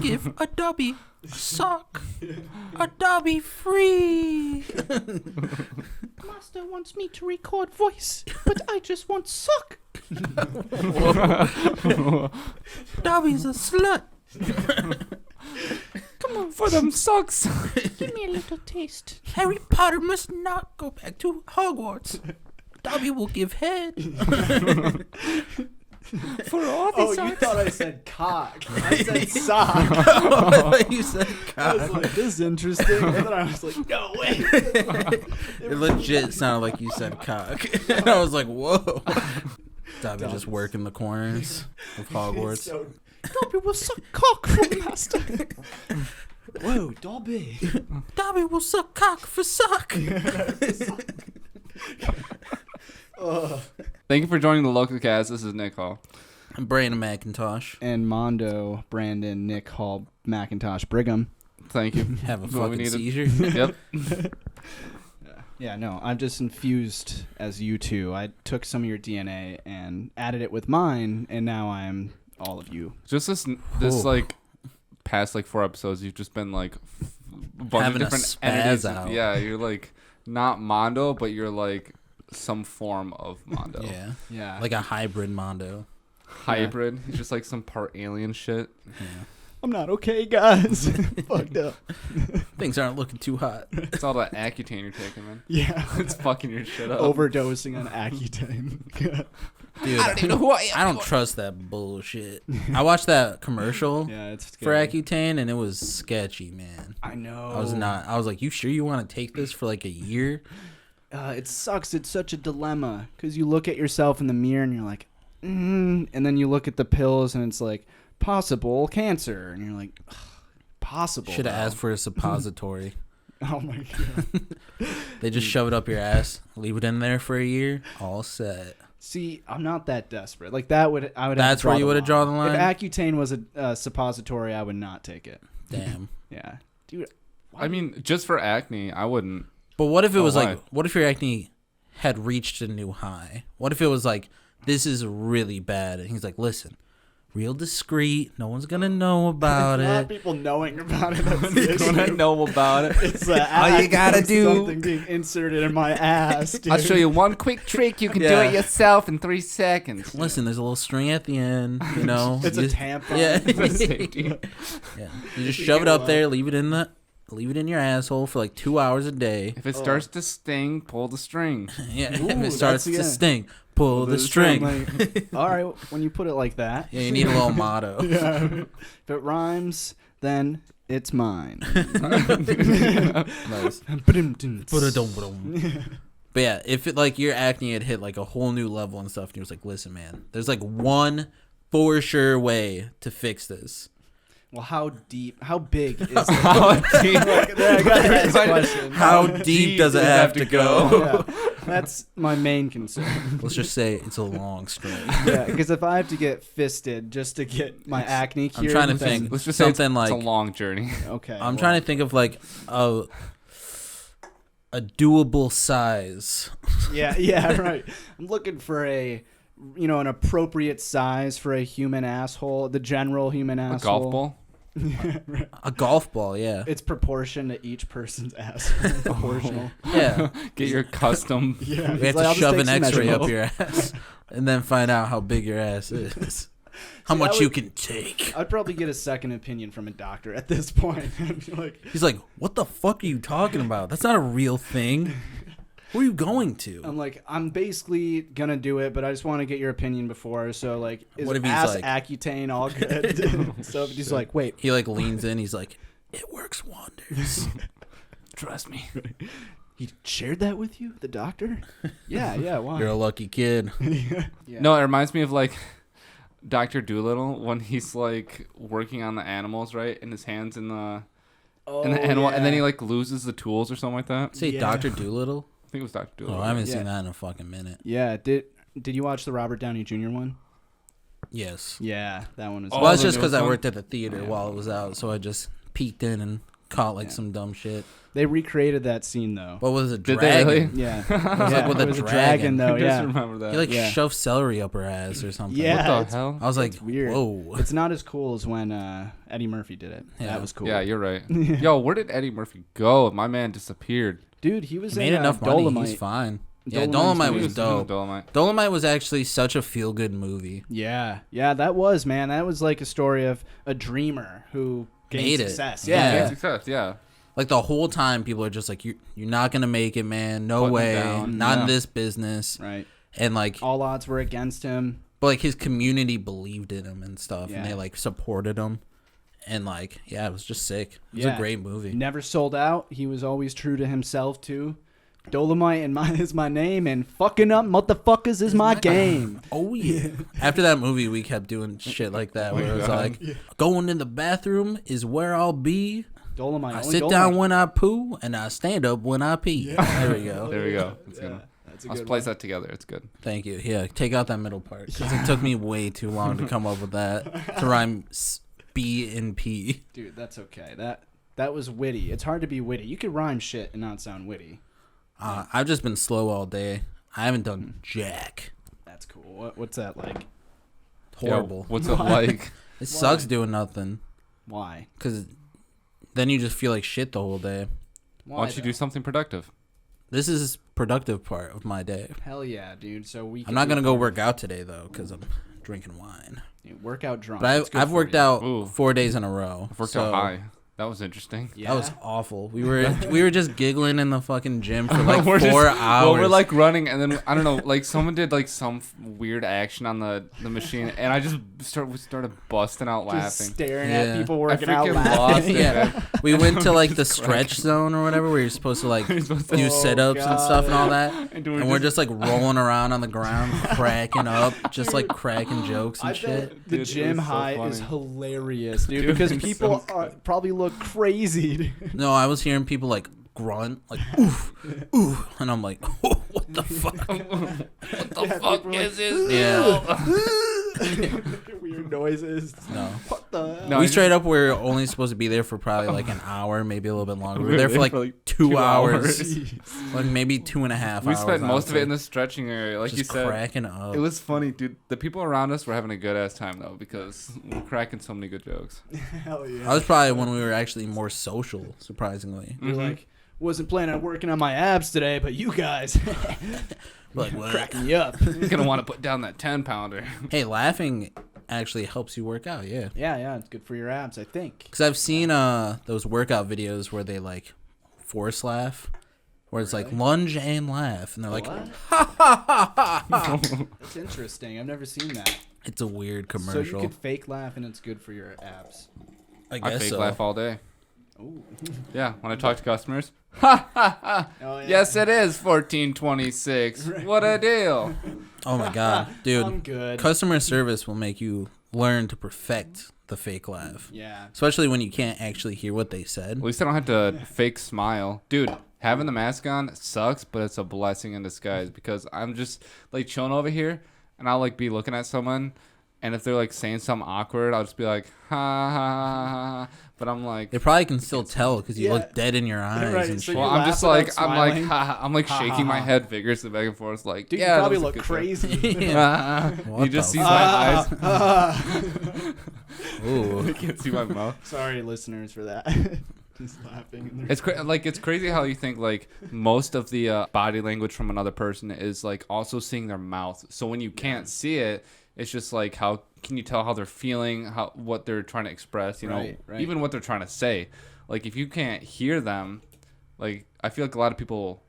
give a Dobby a sock. A Dobby free. Master wants me to record voice, but I just want sock. Dobby's a slut. Come on, For them socks. give me a little taste. Harry Potter must not go back to Hogwarts. Dobby will give head. For all the Oh, socks. you thought I said cock. I said sock. I thought you said I was cock. like, this is interesting. And then I was like, no, wait. It legit sounded like you said cock. And I was like, whoa. Dobby just working the corners of Hogwarts. So, Dobby will suck cock from Master. whoa, Dobby. Dobby will suck cock for sock. Thank you for joining the LocalCast. This is Nick Hall. Brandon McIntosh. And Mondo, Brandon, Nick Hall, Macintosh, Brigham. Thank you. Have a What we fucking needed. seizure. Yep. Yeah, no, I'm just infused as you two. I took some of your DNA and added it with mine, and now I'm all of you. Just this Oh. like past like 4 episodes, you've just been like a bunch Having a of different spaz entities. out. Yeah, you're like not Mondo, but you're like some form of Mondo. Yeah. Yeah. Like a hybrid Mondo. Hybrid. He's just like some part alien shit. Yeah. I'm not okay, guys. Fucked up. Things aren't looking too hot. It's all that Accutane you're taking, man. Yeah. It's fucking your shit up. Overdosing on Accutane. Dude, I don't even know who I am. I don't trust that bullshit. I watched that commercial Yeah, it's for scary. Accutane and it was sketchy, man. I know. I was like, you sure you want to take this for like a year? It sucks. It's such a dilemma because you look at yourself in the mirror and you're like, and then you look at the pills and it's like possible cancer, and you're like, possible. Should have though. asked for a suppository. Oh my god. They just shove it up your ass, leave it in there for a year, all set. See, I'm not that desperate. Like that would I would. That's have where you would have drawn the line? If Accutane was a suppository, I would not take it. Damn. Yeah, dude. I mean, just for acne, I wouldn't. But what if it Oh, was why? like, what if your acne had reached a new high? What if it was like, this is really bad? And he's like, listen, real discreet. No one's going to know about It's not it. people knowing about it. That's the You're gonna issue. know about it. It's All you gotta do- something being inserted in my ass. Dude. I'll show you one quick trick. You can do Yeah. it yourself in 3 seconds. Listen, there's a little string at the end, you know. It's a You- tampon. Yeah. Safety. Yeah. You just shove it up there, leave it in your asshole for like 2 hours a day. If it starts to sting, pull the string. Yeah. Ooh, If it that's starts to again. sting, pull the string. Like, all right, when you put it like that. Yeah, you need a little motto. Yeah. If it rhymes, then it's mine. Nice. Ba-dum-dum. But yeah, if it like your acne had hit like a whole new level and stuff, and you was like, listen, man, there's like one for sure way to fix this. Well, how big is it? How deep? I got that question. How deep does it have to go? Yeah, that's my main concern. Let's just say it's a long string. Yeah, because if I have to get fisted just to get my acne I'm cured, trying to then- think. Let's just say Something it's like- a long journey. Okay, I'm trying to think of like a doable size. Yeah, right. I'm looking for an appropriate size for a human asshole, the general human A asshole. golf ball. A golf ball, yeah. It's proportion to each person's asshole. Proportional. Yeah. Get your custom. Yeah, We have I'll to just shove take an some X-ray up measurements. your ass and then find out how big your ass is. How See, much I you would- can take. I'd probably get a second opinion from a doctor at this point. I'd be like, He's like, what the fuck are you talking about? That's not a real thing. Where are you going to? I'm like, I'm basically gonna do it, but I just want to get your opinion before. So like, is What if he's ass like- Accutane all good? So he's like, wait, He like leans in. He's like, it works wonders. Trust me. he shared that with you, the doctor? Yeah. Why? You're a lucky kid. Yeah. No, it reminds me of like Dr. Dolittle when he's like working on the animals, right? And his hands in the animal, and then he like loses the tools or something like that. Say Yeah. Dr. Doolittle. I think it was Dr. Oh, Dolittle. I haven't Yeah. seen that in a fucking minute. Yeah. Did you watch the Robert Downey Jr. one? Yes. Yeah, that one was. Oh, Well, it's the just because newest I one? worked at the theater Yeah. while it was out, so I just peeked in and caught like some dumb shit. They recreated that scene though. What was it? Did they Dragon? really? Yeah, It was like with it a was dragon. though. I Yeah, just remember that. He like Yeah. shoved celery up her ass or something. Yeah. What the hell? I was like, It's weird. whoa. It's not as cool as when Eddie Murphy did it. Yeah. That was cool. Yeah, you're right. Yo, where did Eddie Murphy go? My man disappeared. Dude, he was He made in enough money. Dolomite. He's fine. Yeah, Dolomite's Dolomite good. was dope. Dolomite. Dolomite was actually such a feel-good movie. Yeah, that was, man. That was like a story of a dreamer who gained Made it. success. Yeah. Yeah, success. Yeah. Like the whole time, people are just like, you're not gonna make it, man. No Putting way. down. Not in Yeah. this business. Right. And like, All odds were against him. but like his community believed in him and stuff, and Yeah. they like supported him. And like, yeah, it was just sick. It was Yeah. a great movie. Never sold out. He was always true to himself too. Dolomite and mine is my name, and fucking up motherfuckers is my game. Oh yeah. After that movie, we kept doing shit like that, where it was like, going in the bathroom is where I'll be. Dolomite. I only sit Dolomite. down when I poo, and I stand up when I pee. There we go. There we go. That's good. That's a Let's good place that together. It's good. Thank you. Yeah, take out that middle part because it took me way too long to come up with that to rhyme B and P. Dude, that's okay. That was witty. It's hard to be witty. You could rhyme shit and not sound witty. I've just been slow all day. I haven't done jack. That's cool. What's that like? Horrible. Yo, what's it like? It sucks doing nothing Why? because then you just feel like shit the whole day. Why don't you do something productive? This is productive part of my day. Hell yeah, dude. So we. I'm not gonna go work out today though because I'm drinking wine. Workout drunk. But It's good I've for worked you. out Ooh. 4 days in a row. I've worked so out high. That was interesting. Yeah. That was awful. We were just giggling in the fucking gym for like We're 4 just- hours. Well, we're like running, and then I don't know, like someone did like some weird action on the machine, and I just started busting out Just laughing. staring Yeah. at people I working out. freaking laughing. lost it. yeah, man. we went to like the stretch zone or whatever where you're supposed to like You're supposed to- do Oh, sit-ups and stuff and all that, And and we're just like rolling around on the ground, cracking up, just like cracking jokes and I shit. bet the Dude, it gym was so high is funny. hilarious, dude, Dude, because it's people so probably look crazy. Dude. No, I was hearing people like grunt, like oof, oof, and I'm like, oh, what the fuck? what the Yeah, fuck people are is like, this? Yeah. Weird noises. No. What the hell? No, We I straight up were only supposed to be there for probably like an hour, maybe a little bit longer. We were there for Really? like, For, like, 2 2 hours, hours. like maybe 2.5 We hours. spent most of it in honestly. the stretching area, like just you said. cracking up. It was funny, dude. The people around us were having a good ass time though, because we're cracking so many good jokes. Hell yeah. I was probably when we were actually more social, surprisingly. You're Mhm. like, wasn't planning on working on my abs today, but you guys Like what? cracking me up. You're gonna want to put down that 10-pounder. Hey, laughing actually helps you work out. Yeah, Yeah, it's good for your abs, I think. because I've seen those workout videos where they like force laugh, where it's like Really? lunge and laugh, and they're like, What? That's interesting. I've never seen that. it's a weird So commercial. you could fake laugh and it's good for your abs. I I guess fake so. laugh all day. Ooh. Yeah, when I talk to customers. Ha ha ha! Oh, yeah. Yes, it is 1426. What a deal! Oh my god, I'm dude! good. Customer service will make you learn to perfect the fake laugh, Yeah. especially when you can't actually hear what they said. At least I don't have to fake smile, dude. Having the mask on sucks, but it's a blessing in disguise because I'm just like chilling over here, and I'll like be looking at someone, and if they're like saying something awkward, I'll just be like ha ha ha ha. But I'm like, They probably can still tell because you Yeah. look dead in your eyes Right, and so shit. you well, I'm laugh just without like smiling? ha ha. I'm like Ha, ha, shaking my ha. head vigorously back and forth, like Dude, yeah, you probably that was a look good crazy. joke. What You just the see fuck? my eyes. Ooh. I can't see my mouth. Sorry, listeners, for that. Just laughing. In their It's crazy how you think like most of the body language from another person is like also seeing their mouth. So when you can't see it, it's just like how can you tell how they're feeling, how what they're trying to express, you know, Right. even what they're trying to say. Like if you can't hear them, like I feel like a lot of people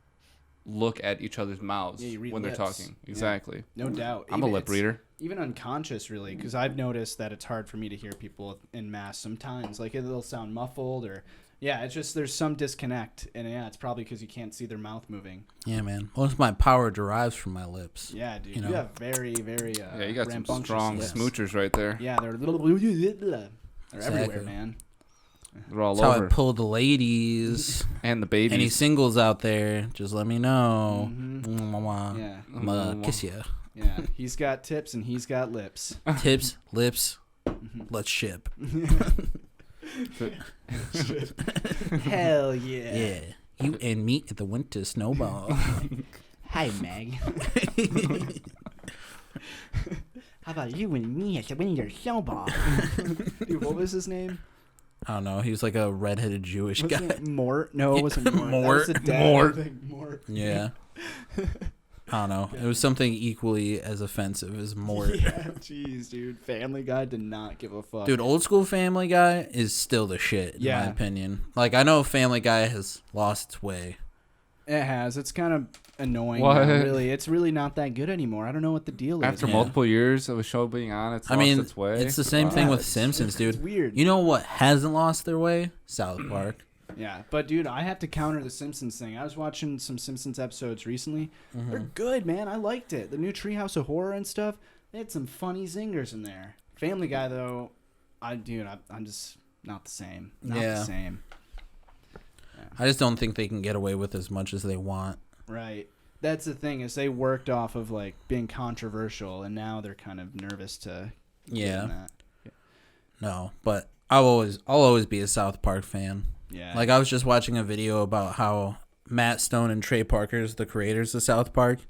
look at each other's mouths Yeah, you read when lips. they're talking. Yeah. Exactly. No doubt. I'm a Even- lip it's reader. Even unconscious, really, because I've noticed that it's hard for me to hear people in mass sometimes. Like it'll sound muffled, or yeah, it's just there's some disconnect, and yeah, it's probably because you can't see their mouth moving. Yeah, man. Most of my power derives from my lips. Yeah, dude, You you, know. have very, very Yeah, you got some rambunctious strong lips. smoochers right there. Yeah, they're everywhere, Exactly. man. They're all That's how I over. pull the ladies. And the babies. Any singles out there, just let me know. Mhm. Yeah, I'm gonna kiss you. yeah. He's got tips and he's got lips. Tips, lips, Mm-hmm. let's ship. Hell yeah. Yeah. You and me at the winter snowball. Hi, Meg. How about you and me at the winter snowball? Dude, what was his name? I don't know. He was like a redheaded Jewish guy. Wasn't it Mort? No, it wasn't Mort. That Mort. was the dad, Mort. I think. Mort. Yeah. I don't know. It was something equally as offensive as Mort. Yeah, jeez, dude. Family Guy did not give a fuck. Dude, old school Family Guy is still the shit, in my opinion. Like, I know Family Guy has lost its way. It has. It's kind of annoying. What? Now, really. It's really not that good anymore. I don't know what the deal is. After Yeah. multiple years of a show being on, it's lost its way. It's the same thing with it's- Simpsons, dude. It's weird. You know what hasn't lost their way? South Park. Yeah, but dude, I have to counter the Simpsons thing. I was watching some Simpsons episodes recently. Mm-hmm. They're good, man. I liked it. The new Treehouse of Horror and stuff. They had some funny zingers in there. Family Guy, though, I'm just not the same. Not Yeah. the same. I just don't think they can get away with as much as they want. Right. That's the thing is they worked off of like being controversial, and now they're kind of nervous to. get in Yeah. that. No, but I'll always be a South Park fan. Yeah. Like, I was just watching a video about how Matt Stone and Trey Parker, the creators of South Park,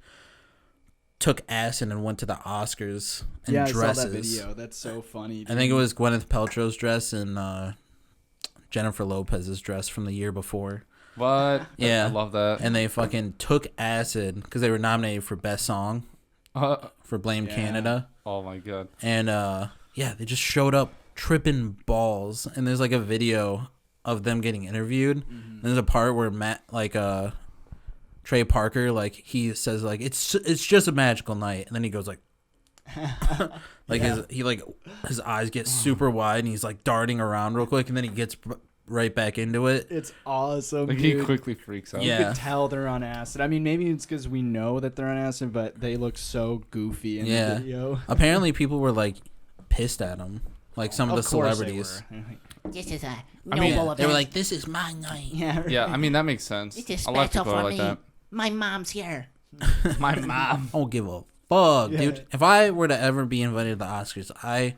took acid and went to the Oscars in dresses. I saw that video. That's so funny. I think it was Gwyneth Paltrow's dress and Jennifer Lopez's dress from the year before. What? Yeah. I love that. And they fucking took acid because they were nominated for Best Song for Blame Yeah. Canada. Oh my god. And yeah, they just showed up tripping balls. And there's like a video of them getting interviewed. And there's a part where Trey Parker, like, he says like it's just a magical night, and then he goes like like his eyes get super wide, and he's like darting around real quick, and then he gets right back into it. It's awesome. Like dude. he quickly freaks out. Yeah. You could tell they're on acid. I mean, maybe it's because we know that they're on acid, but they look so goofy in Yeah. the video. Apparently, people were like pissed at him, like some of the course they celebrities. were. This is a I mean, noble Yeah, event. they were like, "This is my night." Yeah. Yeah, I mean that makes sense. It is A lot of special people are for like me. that. My mom's here. My mom. I don't give a fuck, Yeah. dude. If I were to ever be invited to the Oscars, I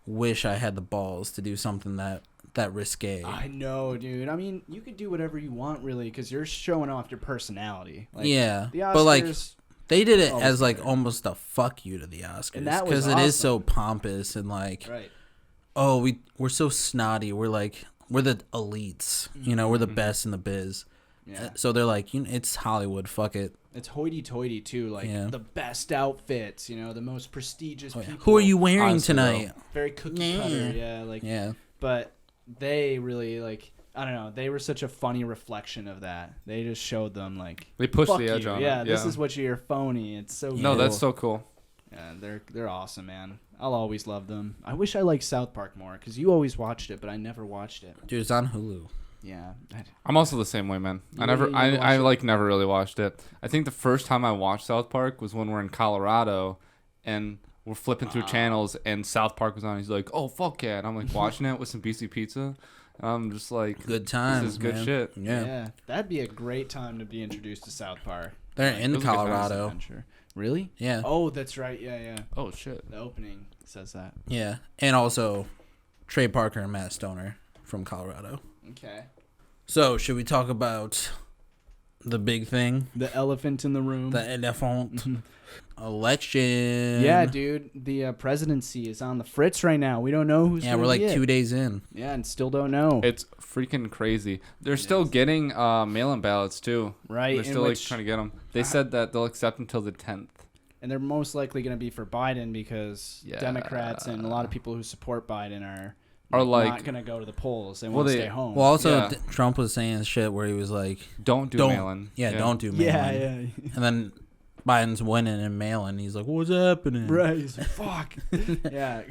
wish I had the balls to do something that risque. I know, dude. I mean, you could do whatever you want, really, because you're showing off your personality. Like, Yeah, the Oscars, but like they did it always as like better. almost a fuck you to the Oscars, And that was because it is so awesome. pompous and like, right. oh, we're so snotty. We're the elites, you know, we're the best in the biz. Yeah. So they're like, it's Hollywood, fuck it. It's hoity-toity, too. Like, Yeah. the best outfits, you know, the most prestigious Oh, yeah. people. Who are you wearing Honestly, tonight? Very cookie-cutter, yeah. Like, Yeah, but they really, like, I don't know. They were such a funny reflection of that. They just showed them, like, They pushed fuck the edge you. on Yeah, it. this is what you're phony. It's so No, cool. that's so cool. Yeah, they're awesome, man. I'll always love them. I wish I liked South Park more, because you always watched it, but I never watched it. dude, it's on Hulu. Yeah. I'm also the same way, man. You I never, really watched I it? like never really watched it. I think the first time I watched South Park was when we're in Colorado, and we're flipping through channels, and South Park was on. He's like, "Oh fuck yeah!" And I'm like watching it with some BC pizza, and I'm just like, Good times. This is good man. shit. Yeah. That'd be a great time to be introduced to South Park. They're It in was a good time. Colorado. Adventure. Really? Yeah, Oh, that's right. Yeah. Oh shit. The opening says that. yeah, and also Trey Parker and Matt Stoner from Colorado. Okay. So, should we talk about the big thing, The elephant in the room. the elephant election? Yeah, dude. The presidency is on the fritz right now. We don't know who's. Yeah, gonna we're like be it. 2 days in. Yeah, and still don't know. It's freaking crazy. They're still getting mail-in ballots too. Right, They're in still like which- trying to get them. They said that they'll accept until the 10th. And they're most likely going to be for Biden because Yeah. Democrats and a lot of people who support Biden are like- not going to go to the polls. They Well, want to they- stay home. Well, also Yeah. Trump was saying shit where he was like, Don't do "Don't, mail-in. yeah, don't do mail-in." yeah. And then Biden's winning in mail-in. He's like, "What's happening?" Right. He's like, fuck. Yeah.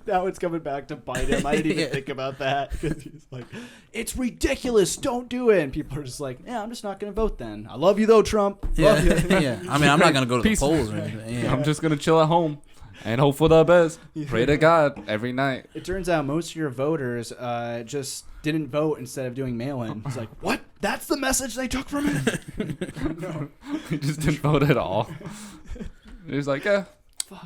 Now it's coming back to bite him. I didn't even Yeah. think about that because he's like, it's ridiculous. Don't do it. And people are just like, yeah, I'm just not going to vote then. I love you though, Trump. Yeah, Love you. yeah. I mean, I'm not gonna go to the Peace. polls or anything. Yeah. I'm just gonna chill at home and hope for the best. Pray to God every night. It turns out most of your voters just didn't vote instead of doing mail-in. It's like, what? That's the message they took from it? No. He just didn't vote at all. He's like,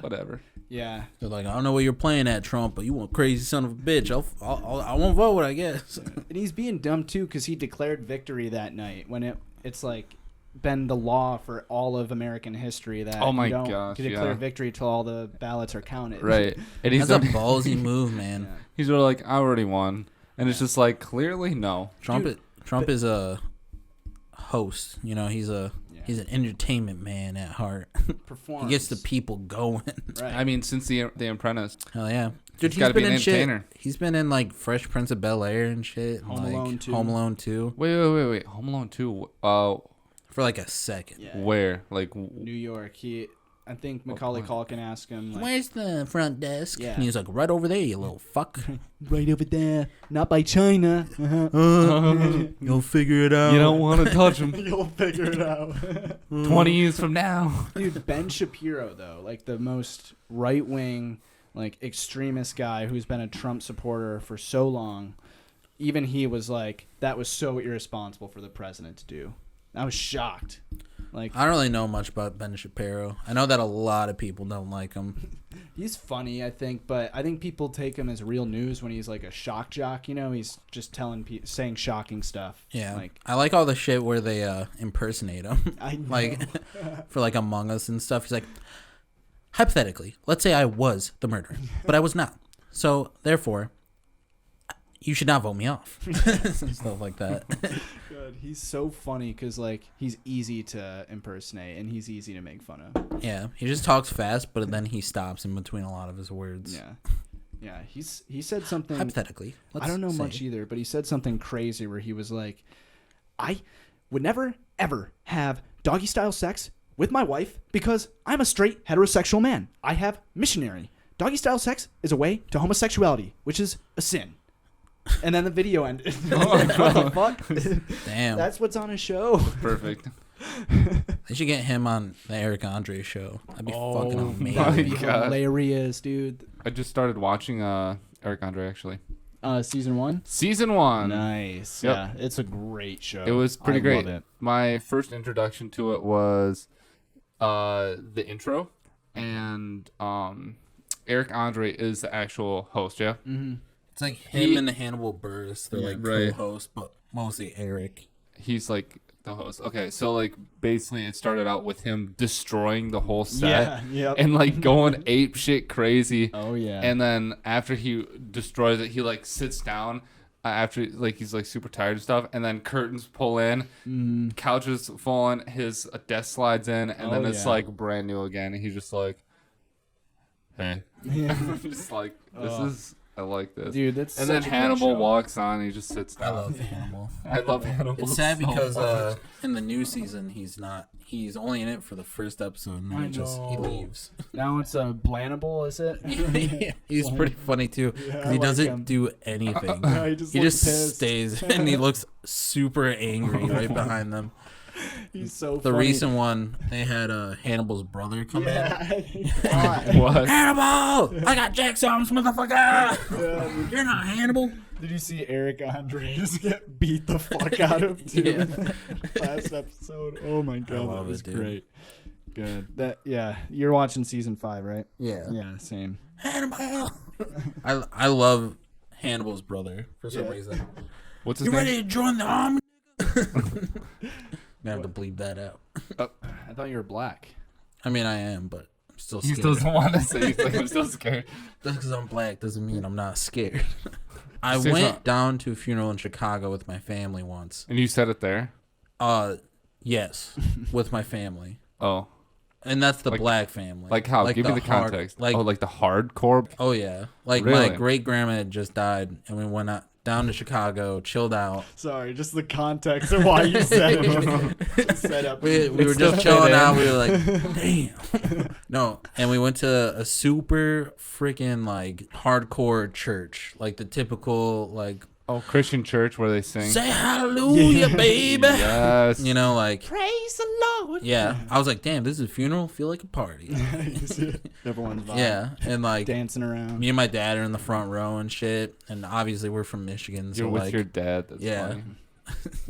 whatever. Yeah. They're like, "I don't know where you're playing at, Trump, but you want crazy son of a bitch. I won't vote, I guess." And he's being dumb too because he declared victory that night when it's like been the law for all of American history that Oh my you don't gosh, declare yeah. victory till all the ballots are counted. Right. And he's That's a ballsy move, man. Yeah. he's really like, I already won. And it's just like, clearly, no. Trump is a host. You know, he's an entertainment man at heart. Performs. He gets the people going. Right. I mean, since the Apprentice. Hell yeah. Dude, He's gotta be an shit. entertainer. He's been in like Fresh Prince of Bel-Air and shit. Home like, Alone 2. Home Alone 2. Wait. Home Alone 2. For like a second. Yeah. Where? Like, New York. I think Macaulay Culkin asked him, like, Where's the front desk? Yeah. And he's like, right over there, you little fuck. right over there, not by China. You'll figure it out. you don't want to touch him. You'll figure it out. 20 years from now. Dude, Ben Shapiro, though, like the most right-wing, like extremist guy who's been a Trump supporter for so long, even he was like, that was so irresponsible for the president to do. I was shocked. Like, I don't really know much about Ben Shapiro. I know that a lot of people don't like him. he's funny, I think, but I think people take him as real news when he's like a shock jock. You know, he's just saying shocking stuff. Yeah, like I like all the shit where they impersonate him. I know. Like for like Among Us and stuff. He's like, hypothetically, let's say I was the murderer, but I was not. So therefore, you should not vote me off. Stuff like that. God, he's so funny because like he's easy to impersonate and he's easy to make fun of. Yeah, he just talks fast, but then he stops in between a lot of his words. Yeah. He said something. Hypothetically, I don't know much either, but he said something crazy where he was like, I would never ever have doggy style sex with my wife because I'm a straight heterosexual man. I have missionary. Doggy style sex is a way to homosexuality, which is a sin. And then the video ended. What the fuck? Damn. That's what's on his show. Perfect. They should get him on the Eric Andre show. That'd be fucking amazing. That'd be God. hilarious, dude. I just started watching Eric Andre, actually. Season 1? Season 1. Nice. Yep. Yeah, it's a great show. It was pretty I great. love it. My first introduction to it was the intro, and Eric Andre is the actual host, yeah? Mm-hmm. It's like him and Hannibal Buress. They're like right. co-hosts, but mostly Eric. He's like the host. Okay, so like basically it started out with him destroying the whole set Yep. and like going ape shit crazy. Oh, yeah. And then after he destroys it, he like sits down after like he's like super tired and stuff, and then curtains pull in, couches fall in, his desk slides in, and then it's like brand new again, and he's just like, hey. Just like, this is... I like this. Dude, that's and such then a good Hannibal show. walks on and he just sits I down. love Hannibal. I love Hannibal. It's sad so because much. in the new season he's only in it for the first episode and then he leaves. Now it's a Blanable, is it? He's pretty funny too because I he like doesn't him. do anything. No, he He looks just pissed. stays and he looks super angry right behind them. He's so The funny. recent one, they had Hannibal's brother come in. Yeah. What? Hannibal! I got Jack Arms, motherfucker! You're not Hannibal. Did you see Eric Andres get beat the fuck out of too? Last episode. Oh my god, love that was it, dude. great. Good. You're watching season 5, right? Yeah. Yeah, same. Hannibal! I love Hannibal's brother for some reason. What's his You name? ready to join the army? I have to bleep that out. I thought you were black. I mean, I am, but I'm still He scared. still doesn't want to say. He's like, I'm still scared. Just because I'm black doesn't mean I'm not scared. I Seriously. went down to a funeral in Chicago with my family once. And you said it there? Yes, with my family. Oh. And that's the Like- black family. Like how? Give me the hard- context. Like, like the hardcore? oh yeah. Like Really? my great grandma had just died, and we went down to Chicago, chilled out. Sorry, just the context of why you said it. Set up. We were just chilling out. We were like, damn. No, and we went to a super freaking like hardcore church, like the typical like Christian church where they sing. say hallelujah, baby. Yes. You know, like Praise the Lord. yeah. I was like, damn, this is a funeral. Feel like a party. Everyone's vibing, Yeah, and like dancing around. me and my dad are in the front row and shit, and obviously we're from Michigan, so You're with like your dad. That's yeah. funny.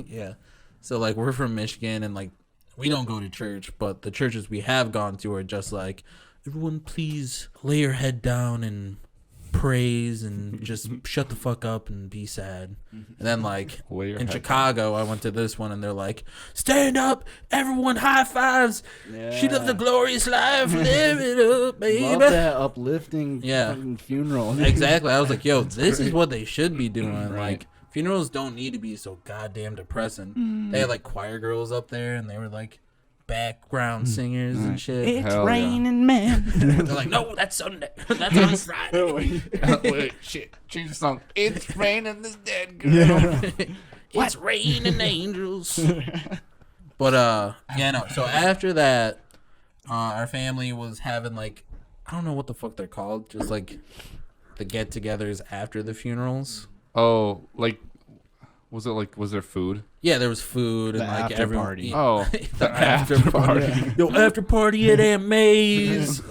yeah. So like we're from Michigan and like we don't go to church, but the churches we have gone to are just like, everyone please lay your head down and praise and just shut the fuck up and be sad. And then like Lay your in head Chicago, I went to this one and they're like, stand up, everyone high fives. She lived a glorious life, live it up, baby. Love that uplifting Yeah. fucking funeral. Exactly. I was like, yo, this is what they should be doing. Like, funerals don't need to be so goddamn depressing. They had like choir girls up there and they were like background singers and shit. It's Hell yeah. raining, man. They're like, no, that's Sunday. That's on Friday. Wait, shit. Change the song. It's raining this dead girl. It's raining angels. But yeah, no. So after that, our family was having like, I don't know what the fuck they're called, just like the get-togethers after the funerals. Oh, like, was there food? Yeah, there was food and The like after everyone. party. Oh, The after party. Yo, after party at Aunt May's.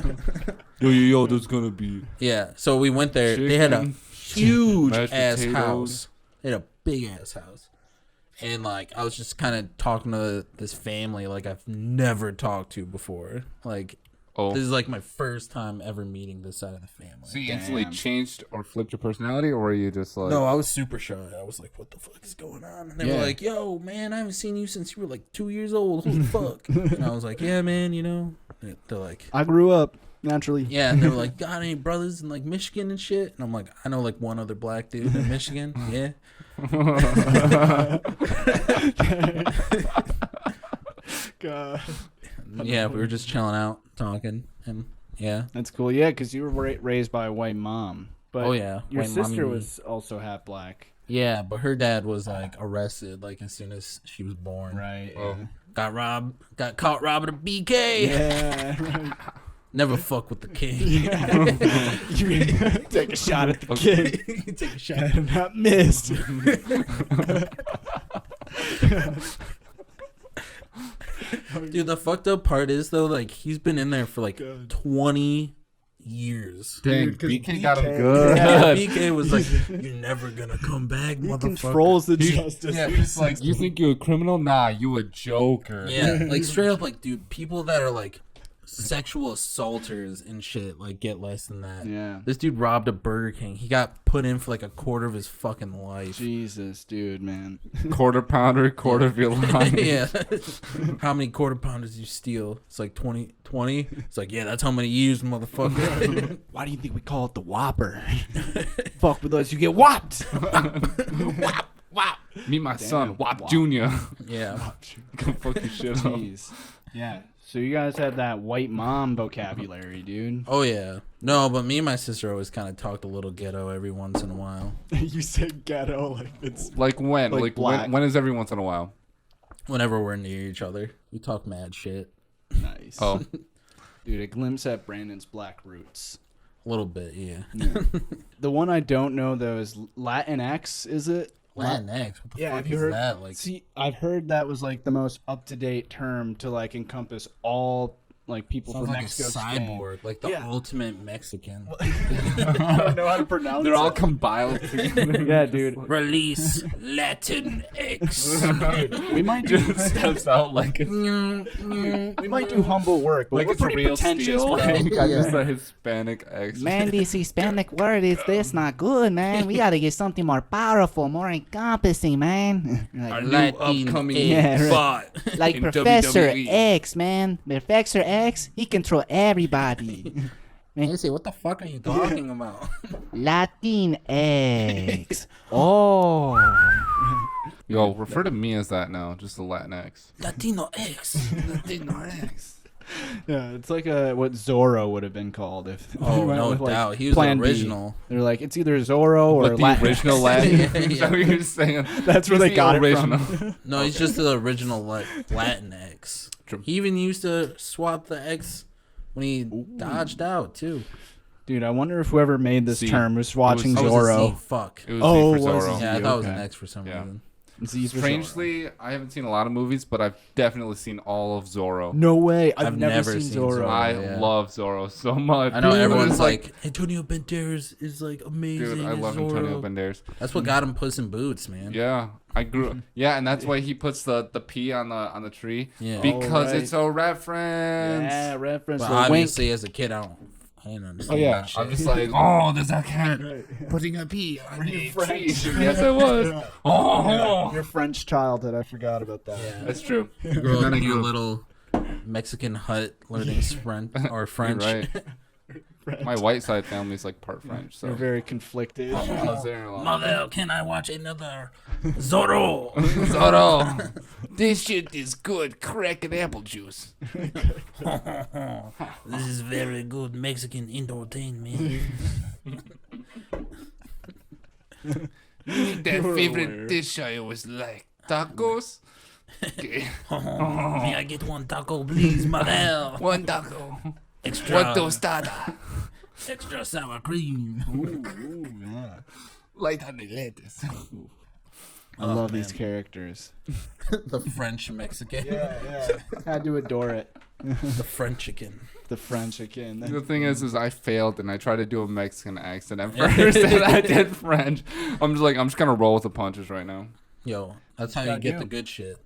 yo, there's gonna be Yeah, so we went there. They had a chicken, huge mashed ass potatoes. house. They had a big ass house. And like I was just kind of talking to this family like I've never talked to before. Like Oh, this is like my first time ever meeting this side of the family. so you instantly changed or flipped your personality, or were you just like? No, I was super shy. I was like, "What the fuck is going on?" And they were like, "Yo, man, I haven't seen you since you were like 2 years old. Holy fuck!" And I was like, "Yeah, man, you know." They're like, I grew up naturally. "Yeah," and they were like, "Got any brothers in like Michigan and shit?" And I'm like, "I know like one other black dude in Michigan." Yeah. God. Yeah, we were just chilling out, talking, and yeah. That's cool. Yeah, because you were raised by a white mom. But Oh, yeah, your white sister mommy. was also half black. Yeah, but her dad was like arrested like as soon as she was born. Right. Oh. Got caught robbing a BK. Yeah. Right. Never fuck with the king. You take a shot at the kid. Take a shot. And not miss. Dude, the fucked up part is though, like he's been in there for like 20 years. Dang, Dude, 'cause BK got him BK good. Yeah, BK was like, "You're never gonna come back, He motherfucker." controls the justice. Yeah, he's like, you think you a criminal? Nah, you a joker. Yeah, like straight up, like dude, people that are like sexual assaulters and shit like get less than that. Yeah. This dude robbed a Burger King. He got put in for like a quarter of his fucking life. Jesus, dude, man. Quarter pounder, quarter of your life. Yeah. How many quarter pounders you steal? It's like 20. It's like, yeah, that's how many you use, motherfucker. Why do you think we call it the Whopper? Fuck with us, you get whopped. Wow. Meet my son, Wap Wap. Jr. Yeah. Come fuck your shit up. Jeez. Yeah. So you guys had that white mom vocabulary, dude. Oh yeah. No, but me and my sister always kind of talked a little ghetto every once in a while. You said ghetto like it's Like when? Like Like, black. when is every once in a while? Whenever we're near each other, we talk mad shit. nice. Oh, Dude, a glimpse at Brandon's black roots. A little bit, yeah. The one I don't know though is Latinx, is it? Latinx. What the Yeah, fuck have you is heard that? Like, See, I've heard that was like the most up-to-date term to like encompass all like people sounds from like Mexico. a Spain. cyborg, like the Yeah. ultimate Mexican. I don't know how to pronounce they're all it. compiled together. Yeah, dude. Release Latinx. We might do Steps out like a, we might do humble work, but like we're it's a pretty real pretentious, steal. bro. Got just a Hispanic accent. Man, this Hispanic word is this not good, man. We gotta get something more powerful, more encompassing, man. Our Like, new upcoming Yeah, right. bot. like in Professor WWE. X, man. Professor X, he control everybody. They say, what the fuck are you talking about? Latinx. Oh. Yo, refer to me as that now, just the Latinx. Latino X. Latino X. Yeah, it's like what Zorro would have been called if. Oh, we went no with, like, doubt. He was Plan the B. original. They're like, it's either Zorro or Like the Latin. original Latin. Yeah, Is that what you're saying? That's where He's they the got original. it from. No, he's just the original Latin X. True. He even used to swap the X when he dodged out, too. Dude, I wonder if whoever made this C. term was watching Oh, it was a Zorro. C. Fuck. It was Oh, Z for was Zorro. it? Yeah, I thought it was an Okay. X for some Yeah. reason. Z's for Zorro. Strangely, I haven't seen a lot of movies, but I've definitely seen all of Zorro. No way. I've I've never never seen seen Zorro. Zorro. I yeah. love Zorro so much. I know Dude, everyone's it's like, Antonio Banderas is like amazing. dude, I as love Zorro. Antonio Banderas. That's what got him Puss in Boots, man. Yeah, I grew. Yeah, and that's why he puts the P on the tree Yeah. because Oh, right. it's a reference. Yeah, reference. But the wink. obviously, as a kid, I I didn't Oh understand. yeah, that shit. I'm just like, oh, there's a cat putting a pee on a tree. Yes, it was. Oh, your French childhood. I forgot about that. Yeah. that's true. You grow up in your little Mexican hut learning French or You're French. right. My white side family's like part French, so You're very conflicted. I was there a lot. Mother, can I watch another Zorro? Zorro, this shit is good. Crack and apple juice. This is very good Mexican entertainment. That favorite dish I always like. Tacos? Okay. May I get one taco, please, mother? One taco. Extra, One tostada. extra sour cream. Light on the lettuce. I love these characters. The French Mexican. Yeah. Had to adore it. The French chicken. The French again. The thing is I failed and I tried to do a Mexican accent at first and I did French. I'm just gonna roll with the punches right now. Yo, that's how you Got get you. the good shit.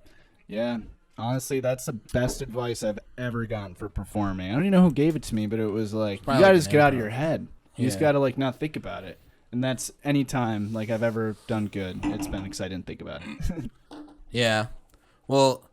Yeah. Honestly, that's the best advice I've ever gotten for performing. I don't even know who gave it to me, but it was like, you Probably gotta like just an get out of improv. your head. You just Yeah. gotta like not think about it. And that's any time like I've ever done good. It's been because I didn't think about it. Yeah. Well,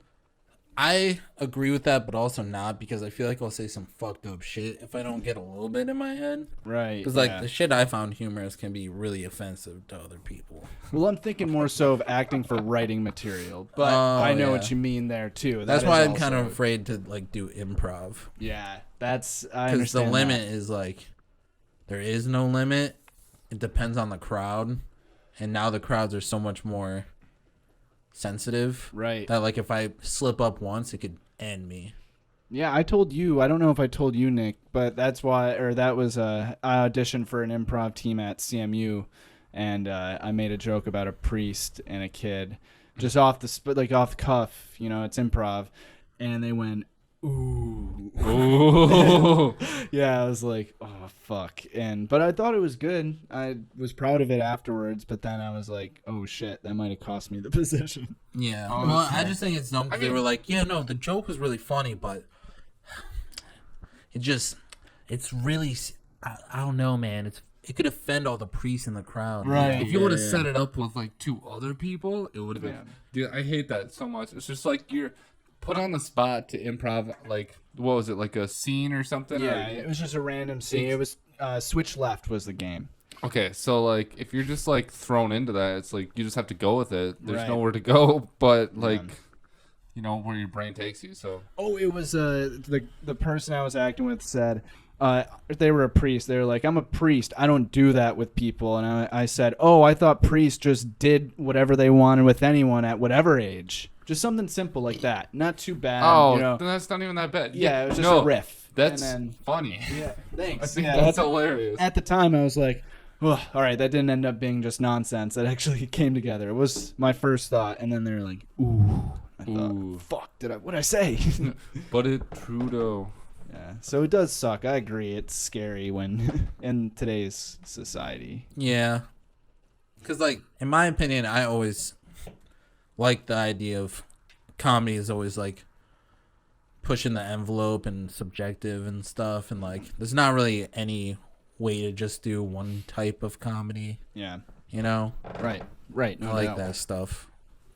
I agree with that, but also not, because I feel like I'll say some fucked up shit if I don't get a little bit in my head. Right. Because, like, the shit I found humorous can be really offensive to other people. Well, I'm thinking more so of acting for writing material, but Oh, I know yeah. what you mean there too. That's That why is I'm kind of also- afraid to, like, do improv. Yeah, I Because understand. the limit that. is, like, there is no limit. It depends on the crowd. And now the crowds are so much more sensitive. Right. That, like, if I slip up once, it could end me. Yeah, I told you. I don't know if I told you, Nick, but that's why, or that was I auditioned for an improv team at CMU, and I made a joke about a priest and a kid, just off the cuff. You know, it's improv, and they went, ooh. Ooh. Yeah, I was like, oh fuck, but I thought it was good. I was proud of it afterwards, but then I was like, oh shit, that might have cost me the position. Yeah. Oh, Well, okay. I just think it's dumb because they were like, yeah, no, the joke was really funny, but it's really, I don't know, man. It could offend all the priests in the crowd. Right. If you would have set it up with like two other people, it would have been. Yeah. Dude, I hate that so much. It's just like you're put on the spot to improv. Like, what was it? Like a scene or something? Yeah, Or- it was just a random scene. It was switch left was the game. Okay, so like if you're just like thrown into that, it's like you just have to go with it. There's Right. nowhere to go, but like, you know, where your brain takes you. So Oh, it was the person I was acting with said they were a priest. They were like, I'm a priest. I don't do that with people. And I said, oh, I thought priests just did whatever they wanted with anyone at whatever age. Just something simple like that. Not too bad. oh, you know? then that's not even that bad. Yeah, it was just no, a riff. That's And then, funny. yeah, thanks. I think Yeah, that's hilarious. at the time, I was like, oh, all right, that didn't end up being just nonsense. That actually came together. It was my first thought. And then they were like, ooh. I Ooh. thought, fuck, what did I say? But it true though. Yeah, so it does suck. I agree. It's scary when in today's society. Yeah. Because, like, in my opinion, I always like the idea of comedy is always, like, pushing the envelope and subjective and stuff. And, like, there's not really any way to just do one type of comedy, Yeah. you know? Right. I like that stuff.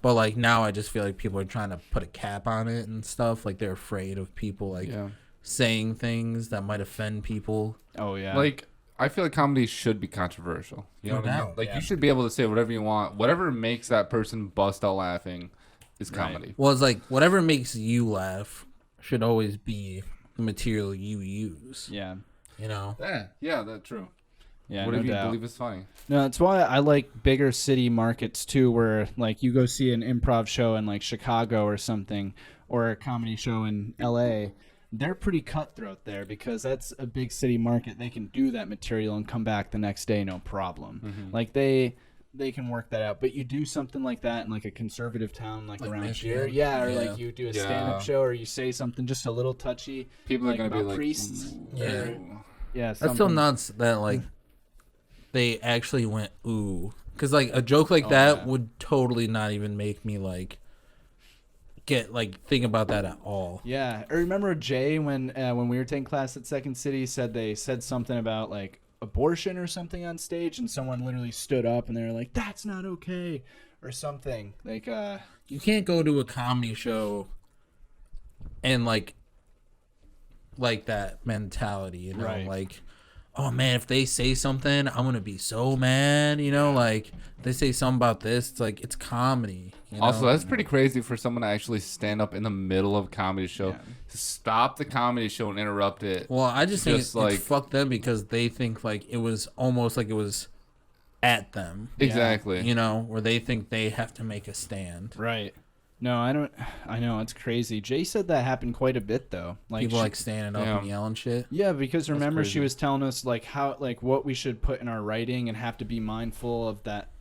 But, like, now I just feel like people are trying to put a cap on it and stuff. Like, they're afraid of people, like, Yeah. saying things that might offend people. Oh yeah. Like, I feel like comedy should be controversial. You know No what I mean? doubt, Like, yeah. you should be able to say whatever you want. Whatever makes that person bust out laughing is Right. comedy. Well, it's like, whatever makes you laugh should always be the material you use, yeah. you know? Yeah, that's true. Yeah. Whatever no you doubt. believe is funny. No, that's why I like bigger city markets too, where like you go see an improv show in like Chicago or something, or a comedy show in L.A. They're pretty cutthroat there because that's a big city market. They can do that material and come back the next day, no problem. Mm-hmm. Like they can work that out. But you do something like that in like a conservative town like around Michigan? here, yeah, or Yeah. like you do a Yeah. stand-up show or you say something just a little touchy. People like are gonna be about like, priests. "Ooh, Yeah. ooh." Yeah, That's so something- nuts that, like, they actually went, ooh. Because, like, a joke like that yeah. would totally not even make me, like, think about that at all. Yeah, I remember Jay when we were taking class at Second City they said something about like abortion or something on stage, and someone literally stood up and they were like, "That's not okay," or something. Like, You can't go to a comedy show and like that mentality, you know, Right. like, oh man, if they say something, I'm gonna be so mad, you know, like they say something about this, it's like it's comedy. You know? Also, that's pretty crazy for someone to actually stand up in the middle of a comedy show, to stop the comedy show and interrupt it. Well, I just think Just like- it's fuck them because they think like it was almost like it was at them. Exactly. You know, where they think they have to make a stand. right. No, I don't. I know it's crazy. Jay said that happened quite a bit though. Like People she- like standing up and yelling shit. Yeah, because remember she crazy. was telling us like how like what we should put in our writing and have to be mindful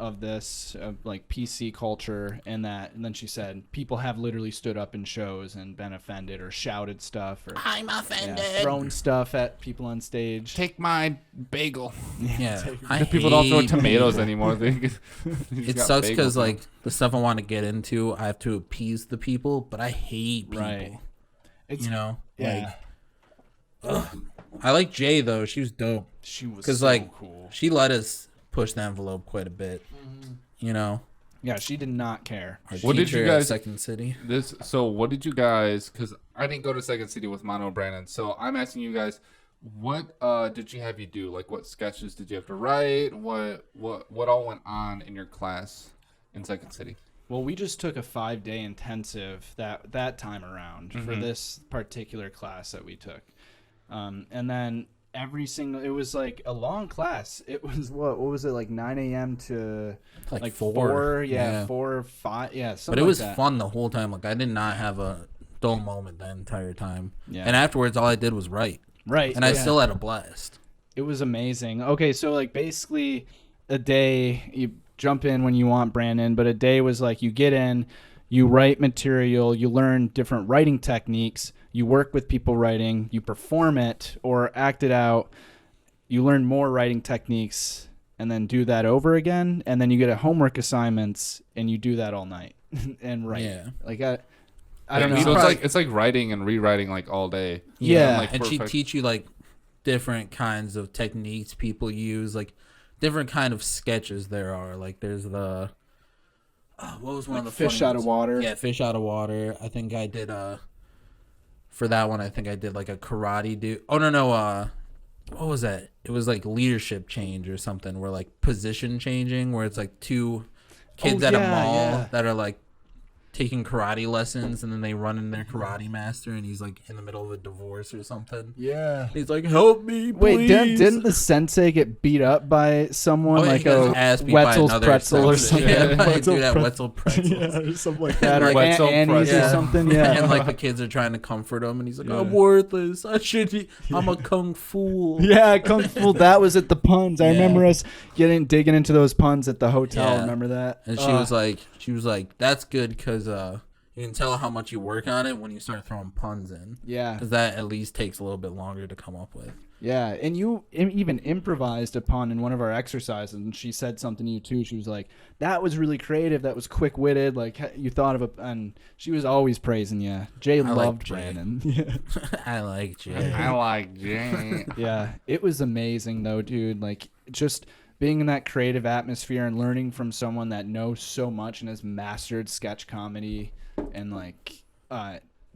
of this like PC culture and then she said people have literally stood up in shows and been offended or shouted stuff or I'm offended. thrown stuff at people on stage. Take my bagel. Yeah, I People don't throw hate tomatoes people. anymore. It sucks because like the stuff I want to get into, I have to appease the people, but I hate people. Right. It's You know, yeah. I like Jay though. She was dope She was because so like cool. she let us push the envelope quite a bit. You know, Yeah, she did not care. our What did you teacher at guys- Second City? So what did you guys? Because I didn't go to Second City with Mono and Brandon, so I'm asking you guys, what did you have you do? Like, what sketches did you have to write? What all went on in your class in Second City? Well, we just took a 5-day intensive that time around for this particular class that we took, and then it was like a long class. It was what was it like 9 a.m. to Like 4? 4, Yeah, yeah. 4 or 5. Yeah, But something it was like that. fun the whole time. Like I did not have a dull moment the entire time. Yeah. And afterwards, all I did was write, Right, and I yeah. still had a blast. It was amazing. Okay, so like basically a day you jump in when you want, Brandon, but a day was like you get in, you write material, you learn different writing techniques, you work with people writing, you perform it or act it out, you learn more writing techniques and then do that over again, and then you get a homework assignments and you do that all night and write. Yeah. Like I don't know. So probably- it's like writing and rewriting like all day. Yeah. Like, And she perfect. teach you like different kinds of techniques people use, like different kind of sketches there are. Like there's the what was one of the fish funny out of ones? water. Yeah, fish out of water. I think I did for that one I think I did like a karate dude. Oh no, what was that? It was like leadership change or something where like position changing where it's like two kids Oh, at a yeah, mall yeah. that are like taking karate lessons and then they run in their karate master and he's like in the middle of a divorce or something. Yeah. He's like, help me, Wait, please. didn't the sensei get beat up by someone Oh, yeah, like he got his a ass beat by Wetzel's another pretzel or sensei. something? Yeah, Wetzel dude at pre- Wetzel pretzels. Yeah, or something like that. Or like Wetzel Annie's or Yeah. something. Yeah. And like the kids are trying to comfort him and he's like, Yeah. I'm worthless. I'm a kung fu. Yeah, Kung Fu. That was at the puns. I Yeah. remember us digging into those puns at the hotel. Yeah. Remember that? And she was like, that's good because you can tell how much you work on it when you start throwing puns in. Yeah, Because that at least takes a little bit longer to come up with. yeah. And you even improvised a pun in one of our exercises, and she said something to you too. She was like, "That was really creative. That was quick witted. Like you thought of a." And she was always praising you. Jay like loved Jay. Brandon. Yeah. I like Jay. I like Jane. Yeah, it was amazing though, dude. Like just being in that creative atmosphere and learning from someone that knows so much and has mastered sketch comedy and like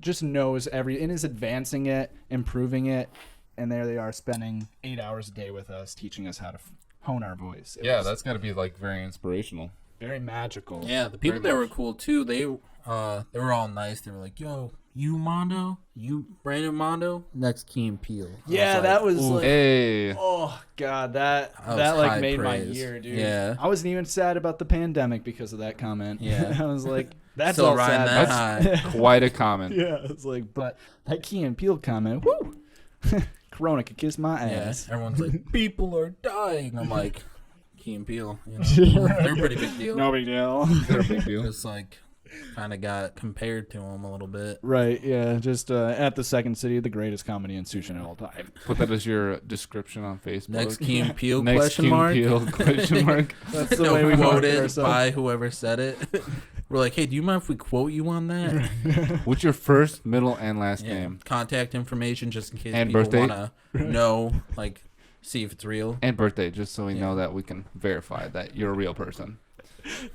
just knows and is advancing it, improving it, and there they are spending 8 hours a day with us, teaching us how to hone our voice. It Yeah, was that's got to be like very inspirational. very magical. Yeah, the people there were cool too. They were all nice. They were like, yo, you Mondo? You Brandon Mondo? Next Key and Peele. Yeah, that was ooh. like, Hey. oh god, that was like high made praise. my year, dude. Yeah. I wasn't even sad about the pandemic because of that comment. Yeah. I was like, that's Still all riding sad. that high. Quite a comment. Yeah, it's like, but that Key and Peele comment, woo, Corona could kiss my Yeah, ass. everyone's like, people are dying. I'm like, Key and Peele. You know, they're a pretty big deal. No big deal. They're a big deal. It's like, kind of got compared to them a little bit. Right, yeah, just at the Second City, the greatest comedy institution of all time. Put that as your description on Facebook. Next Key and Peele Next question Key and mark. Peele question mark. That's the way we market quoted ourselves. by whoever said it. We're like, hey, do you mind if we quote you on that? What's your first, middle, and last Yeah. name? Contact information just in case And people birthday? want to know, like, see if it's real. And birthday, just so we Yeah. know that we can verify that you're a real person.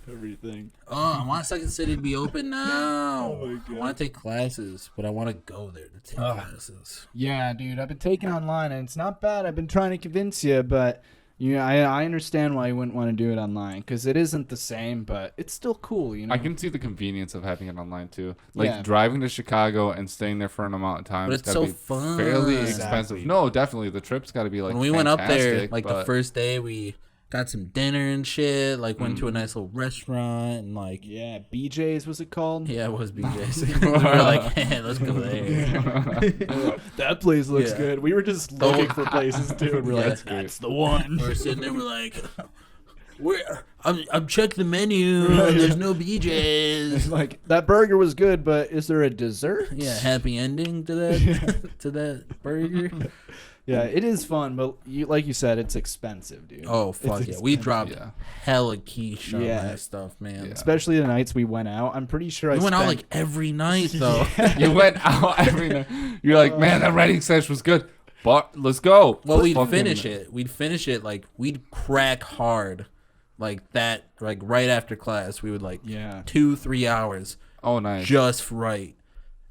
Everything. Oh, I want Second City to be open now. I want to take classes, but I want to go there to take classes. Yeah, dude, I've been taking online, and it's not bad. I've been trying to convince you, but I understand why you wouldn't want to do it online because it isn't the same, but it's still cool. You know, I can see the convenience of having it online too. Like Yeah. driving to Chicago and staying there for an amount of time. But it's so be fun. fairly Exactly. expensive. No, definitely the trip's got to be like. When we went up there, fantastic, like the but- first day, we got some dinner and shit. Like went to a nice little restaurant and like Yeah, BJ's was it called? yeah, it was BJ's. We were like, hey, let's go there. That place looks Yeah. good. We were just looking for places too, and we're Yeah. like, that's the one. We're sitting there, we're like, I'm checking the menu. There's no BJ's. Like that burger was good, but is there a dessert? Yeah, happy ending to that to that burger. Yeah, it is fun, but like you said, it's expensive, dude. Oh It's fuck yeah, we expensive. dropped Yeah. hella quiche on Yeah. that stuff, man. Yeah. Especially the nights we went out. I'm pretty sure We I went out spent- like every night though. You went out every night. You're like, man, that writing session was good. But let's go. Well, we'd Fucking- finish it. We'd finish it like we'd crack hard, like that. Like right after class, we would like Yeah. 2-3 hours Oh, nice. just right,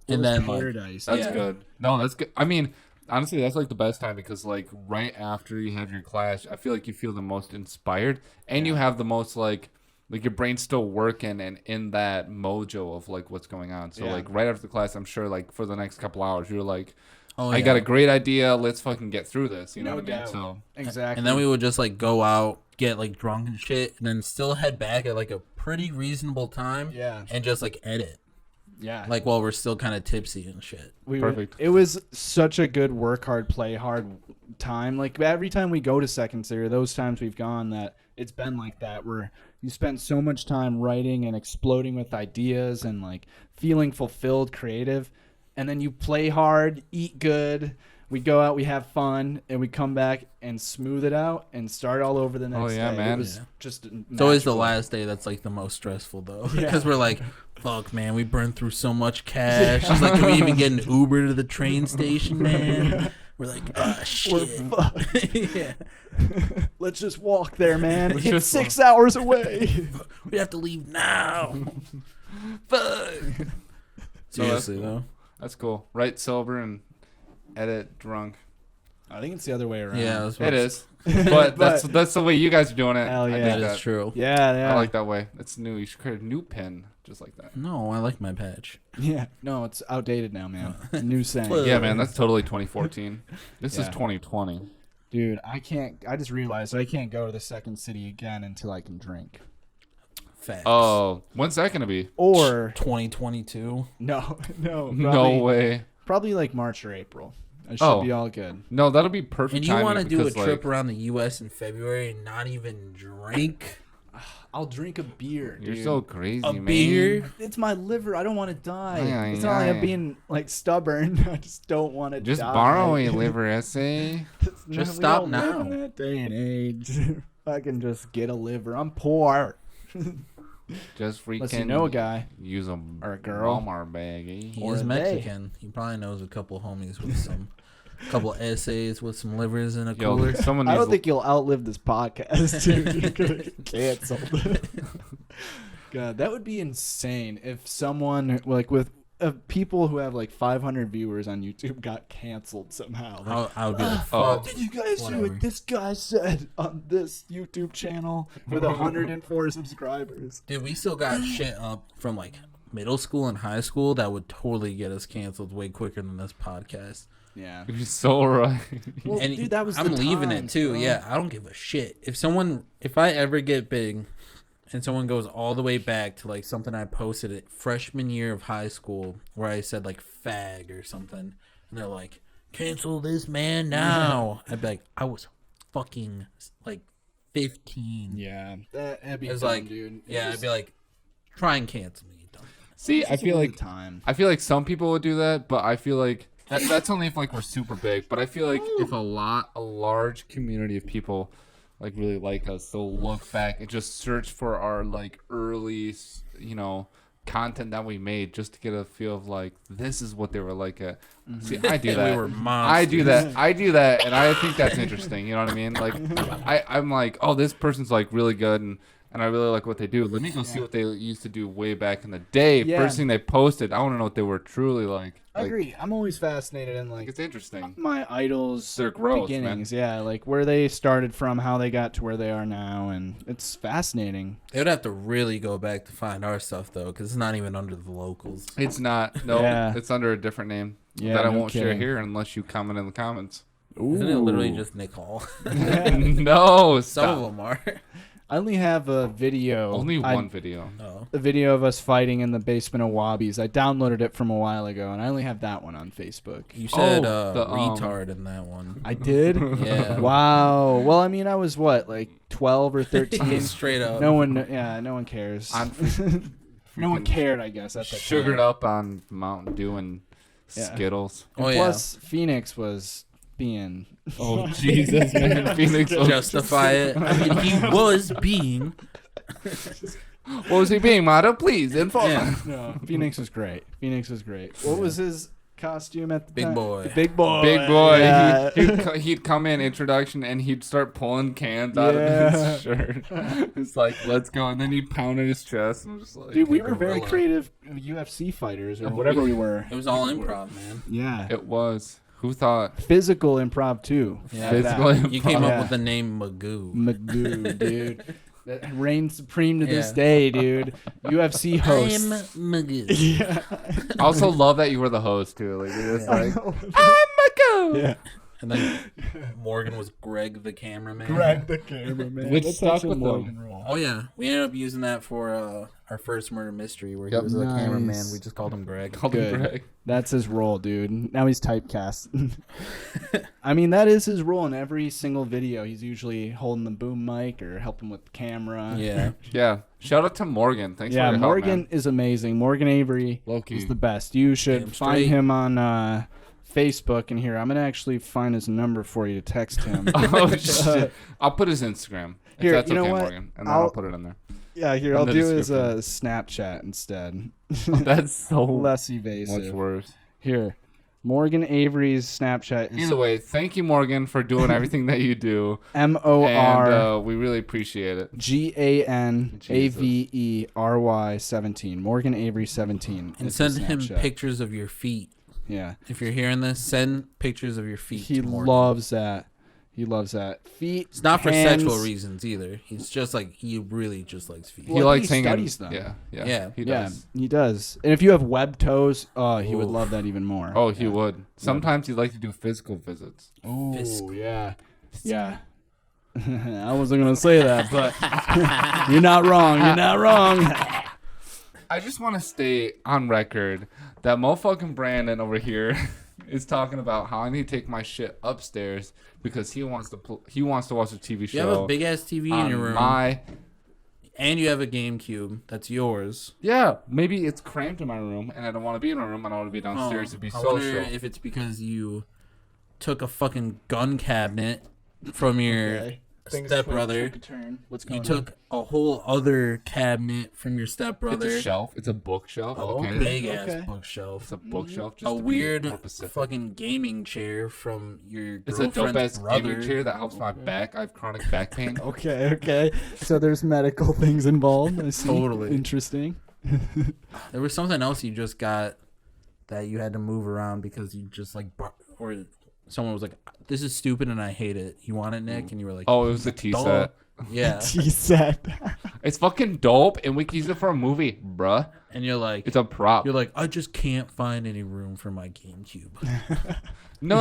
and then like, paradise. That's Yeah. good. No, that's good. I mean, honestly, that's like the best time because like right after you have your class, I feel like you feel the most inspired and you have the most like your brain's still working and in that mojo of like what's going on. So Yeah. like right after the class, I'm sure like for the next couple hours, you're like, oh, I yeah. got a great idea. Let's fucking get through this. You know No what I mean? doubt. So Exactly. And then we would just like go out, get like drunk and shit, and then still head back at like a pretty reasonable time. Yeah. And just like edit, yeah. like while we're still kind of tipsy and shit. Perfect. It was such a good work hard, play hard time. Like every time we go to Second City, or those times we've gone, that it's been like that where you spend so much time writing and exploding with ideas and like feeling fulfilled, creative, and then you play hard, eat good. We go out, we have fun, and we come back and smooth it out and start all over the next yeah, day. man. It was Yeah. just It's always the magical. last day that's like the most stressful though, Yeah. because we're like, fuck, man, we burned through so much cash. It's like, can we even get an Uber to the train station, man? We're like, ah, We're shit. fucked. Yeah. Let's just walk there, man. Let's It's just 6 hours away. We have to leave now. Fuck. Seriously though. that's cool. Write sober and edit drunk. I think it's the other way around. Yeah, that's what It I'm- is. But that's the way you guys are doing it. Hell I yeah. dig That that. is true. Yeah, yeah. I like that way. It's new. You should create a new pin just like that. No, I like my patch. Yeah. No, it's outdated now, man. New saying. Well- Yeah, man, that's totally 2014. This is Yeah. 2020. Dude, I just realized I can't go to the Second City again until I can drink. Facts. Oh, when's that gonna be? Or 2022. no, No way. Probably like March or April. I should Oh. be all good. No, that'll be perfect. And you want want to do a trip around the U.S. in February and not even drink I'll drink a beer, You're dude. so crazy, a man. beer? It's my liver. I don't want to die. Yeah, It's not like yeah. I'm being like stubborn. I just don't want to Just die. borrow a liver essay. Just We stop don't live now. in that day and age. I can just get a liver. I'm poor. Just freaking Unless you know a guy. use a Or a girl. Walmart bag. Eh? He Or is a Mexican. He probably knows a couple homies with some, couple essays with some livers in a Yo, cooler. someone I needs don't think you'll outlive this podcast, dude. You're gonna get canceled. God, that would be insane if someone like with people who have like 500 viewers on YouTube got canceled somehow. Like, I would be like, Oh. fuck. did you guys see Whatever. what this guy said on this YouTube channel with 104 subscribers? Dude, we still got shit up from like middle school and high school that would totally get us canceled way quicker than this podcast. Yeah. You're so right. Well, And dude, that was I'm the leaving time, it too. bro. Yeah, I don't give a shit. If I ever get big and someone goes all the way back to like something I posted at freshman year of high school where I said like fag or something, and they're like, cancel this man now. I'd be like, I was fucking like 15. Yeah. That'd be It's dumb, like, dude. yeah, I'd be like, try and cancel me. Dumb. See, I feel like time. some people would do that, but I feel like that's only if like we're super big. But I feel like if a large community of people like really like us, they'll look back and just search for our like early, content that we made just to get a feel of like this is what they were like at. See, I do that. We were I do that. I do that, and I think that's interesting. You know what I mean? Like, I'm like, oh, this person's like really good, and I really like what they do. Let me go see what they used to do way back in the day. Yeah. First thing they posted, I want to know what they were truly like. I agree. I'm always fascinated in Like, it's interesting. my idols' Their growth, beginnings. Yeah, like where they started from, how they got to where they are now, and it's fascinating. They would have to really go back to find our stuff though, because it's not even under the locals. It's not. No, Yeah. it's under a different name Yeah, that I no won't share kidding. here unless you comment in the comments. Isn't it literally just Nick Hall? No, Some of stop. them are. I only have a video. Only one video. Oh. A video of us fighting in the basement of Wobbies. I downloaded it from a while ago, and I only have that one on Facebook. You said the, retard in that one. I did? Yeah. Wow. Well, I mean, I was what, like 12 or 13? Straight up. No one cares. No one cared, I guess. At the Sugared time. up on Mountain Dew and Yeah. Skittles. And Oh, plus, Phoenix was being. Oh Jesus, man! Phoenix. Justify it. I mean, he was being. What was he being, Mata? Please inform. Yeah. No, Phoenix was great. Phoenix was great. What was his costume at the Big time? boy. The big boy. Big boy. Yeah. He'd come in introduction and he'd start pulling cans out of his shirt. It's like, let's go, and then he'd pound in his chest. I'm just like, Dude, we were very gorilla. creative UFC fighters or whatever we were. It was all improv, man. Yeah. it was. Who thought? Physical improv too. Yeah. Physical You came Yeah. up with the name Magoo. Magoo, dude. That reigns supreme to this Yeah. day, dude. UFC host. Magoo. Yeah. I also love that you were the host too. Like, you're just like, Yeah. And then Morgan was Greg the cameraman. Greg the cameraman. Which That's stuck such a with Morgan them. role. Oh yeah, we ended up using that for our first murder mystery where Yep. he was the Nice. cameraman. We just called him Greg. called him Good. Greg. That's his role, dude. Now he's typecast. I mean, that is his role in every single video. He's usually holding the boom mic or helping with the camera. Yeah. Yeah. Shout out to Morgan. Thanks Yeah, for your Morgan help, man. is amazing. Morgan Avery Low-key. is the best. You should Damn find straight. him on Facebook. And here, I'm going to actually find his number for you to text him. Oh shit! I'll put his Instagram. If Here, that's you know okay, what? Morgan, and then I'll put it in there. Yeah, here, In I'll the do his description. Snapchat instead. That's so Less much evasive. worse. Here, Morgan Avery's Snapchat is Either way, thank you, Morgan, for doing everything that you do, MOR. and we really appreciate it. GANAVERY 17. Morgan Avery 17. And is send his him Snapchat. pictures of your feet. Yeah. If you're hearing this, send pictures of your feet. He to Morgan. loves that. He loves that. Feet. It's not for hands. sexual reasons either. He's just like he really just likes feet. Well, He likes he hanging. studies them. Yeah, Yeah. he Yeah, does. he does. And if you have web toes, he would Oof. love that even more. Oh, he would. Sometimes he'd like to do physical visits. Oh, Fiscal. yeah. Yeah. I wasn't going to say that, but you're not wrong. You're not wrong. I just want to stay on record that motherfucking Brandon over here is talking about how I need to take my shit upstairs because he wants to watch a TV show. You have a big ass TV in on your room, and you have a GameCube that's yours. Yeah, maybe it's cramped in my room, and I don't want to be in my room. I don't want to be downstairs to be I wonder social. if it's because you took a fucking gun cabinet from your stepbrother. What's You took a whole other cabinet from your stepbrother. It's a shelf. It's a bookshelf. A okay. big ass Okay. bookshelf. It's a bookshelf. Just A to be weird more specific. fucking gaming chair from your It's a dope girlfriend's ass brother. gaming chair that helps my back. I have chronic back pain. Okay. So there's medical things involved. I see. Totally. Interesting. There was something else you just got that you had to move around because you just like or someone was like, "This is stupid and I hate it. You want it, Nick?" And you were like, Oh, it was the tea Duh. set. Yeah." He said. It's fucking dope, and we can use it for a movie, bruh. And you're like, It's a prop. "I just can't find any room for my GameCube." No.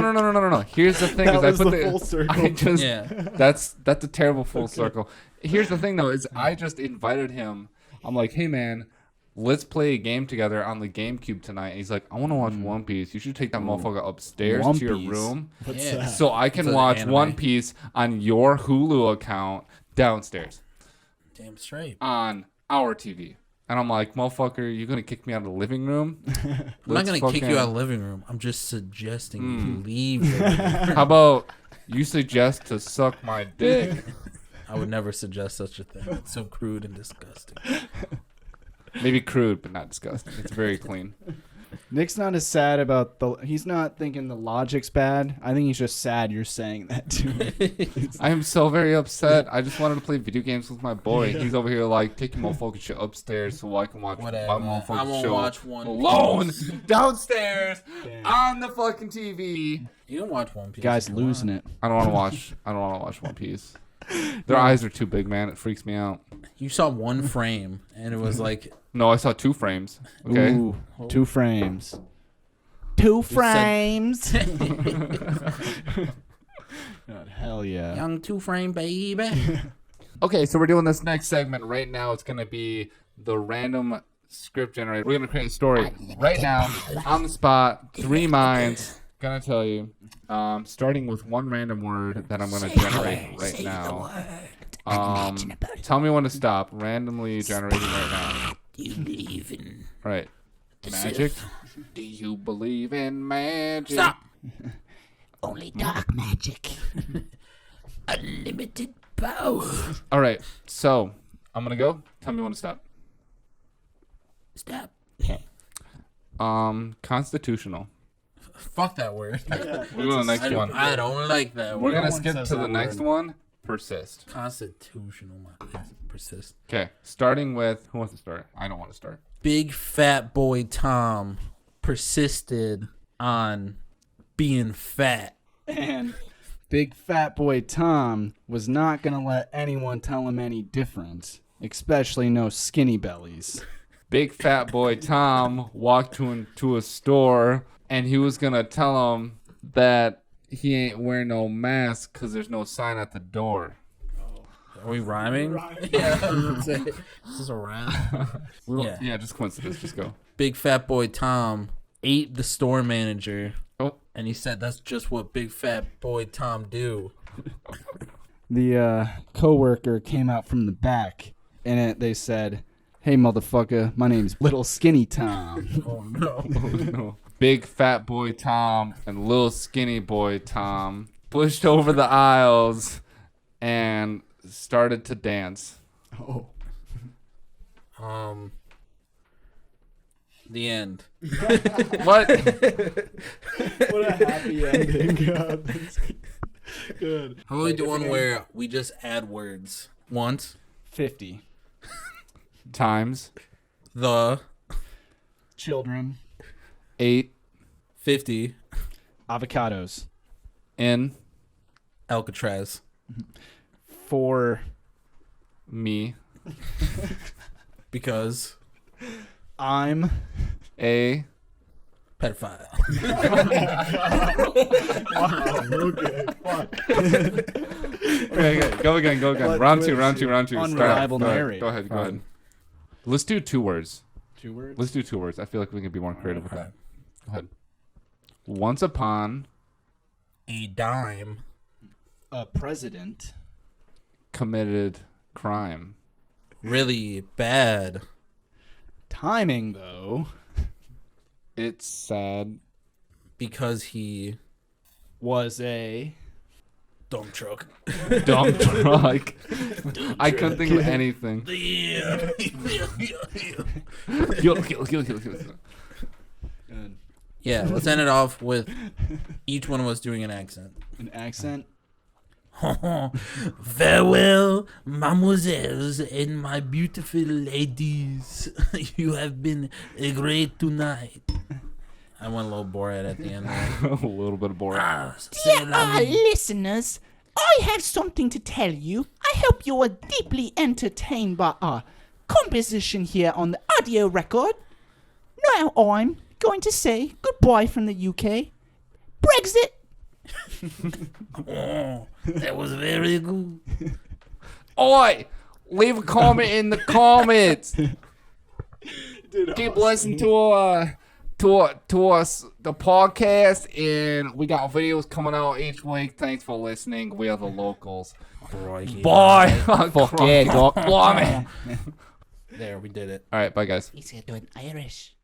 Here's the thing: That is was I put the full circle. I just Yeah. that's a terrible full circle. Here's the thing, though: is I just invited him. I'm like, hey man, let's play a game together on the GameCube tonight. And he's like, I want to watch One Piece. You should take that motherfucker upstairs One to your Piece. room Yeah. so I can It's an watch anime. One Piece on your Hulu account downstairs Damn straight. on our TV. And I'm like, motherfucker, you gonna kick me out of the living room? I'm not gonna kick you out of the living room. I'm just suggesting you leave. The living room. How about you suggest to suck my dick? I would never suggest such a thing. It's so crude and disgusting. Maybe crude, but not disgusting. It's very clean. Nick's not as sad about he's not thinking the logic's bad. I think he's just sad you're saying that to him. I am so very upset. I just wanted to play video games with my boy. He's over here like taking motherfucking shit upstairs so I can watch Whatever. my I motherfucking won't show watch One alone Piece. downstairs on the fucking TV. You can watch One Piece. Guy's if you losing want. it. I don't want to watch. I don't want to watch One Piece. Their eyes are too big, man. It freaks me out. You saw one frame, and it was like No, I saw 2 frames. Okay. Ooh, 2 frames. 2 frames. God, hell yeah. young 2-frame baby. Okay, so we're doing this next segment right now. It's gonna be the random script generator. We're gonna create a story right now on the spot. 3 minds. Gonna tell you. Starting with one random word that I'm gonna generate right now. Tell me when to stop. Randomly generating right now. Do you believe in Right. Magic. Do you believe in magic? Stop. only dark magic? Unlimited power. All right. So I'm gonna go. Tell me when to stop. Stop. Constitutional. Fuck that word. We're going to the next one. I don't like that We're word. gonna one skip says to that the next word. one. Persist. Constitutional. Persist. Okay. Starting with who wants to start? I don't want to start. Big fat boy Tom persisted on being fat. And big fat boy Tom was not going to let anyone tell him any different, especially no skinny bellies. Big fat boy Tom walked into a store and he was gonna tell him that he ain't wearing no mask because there's no sign at the door. Are we rhyming? Yeah, I was gonna say. This is a rhyme. Yeah. Yeah, just coincidence. Just go. Big fat boy Tom ate the store manager. Oh. And he said that's just what big fat boy Tom do. The coworker came out from the back, and they said, "Hey, motherfucker, my name's Little Skinny Tom." Oh no. No. Big fat boy Tom and little skinny boy Tom pushed over the aisles and started to dance. Oh. The end. What? What a happy ending. God, that's good. How about we do one where we just add words once? 50. Times The Children. 8 50 Avocados. in Alcatraz. For me Because I'm a pedophile. Okay, go again. What Round two. was Start. unreliable Go ahead. narrator? Go ahead. Let's do 2 words. 2 words. Let's do 2 words. I feel like we can be more creative with that. Go ahead. Once upon A dime. A president. committed crime. Really bad. Timing, though, It's sad. Because he was a dump truck. Dump truck. I couldn't think of anything. Yeah. good. Yeah, let's end it off with each one of us doing an accent. An accent. Farewell, mademoiselles and my beautiful ladies. You have been a great tonight. I went a little Borat at the end there. A little bit of boring. Listeners, I have something to tell you. I hope you are deeply entertained by our composition here on the audio record. Now I'm going to say goodbye from the UK. Brexit. Oh, that was very good. Oi! Leave a comment in the comments. Keep listening to us, the podcast, and we got videos coming out each week. Thanks for listening. We are the locals. Bye. Fuck yeah, Blimey. There, we did it. All right, bye guys. He's going to do it Irish.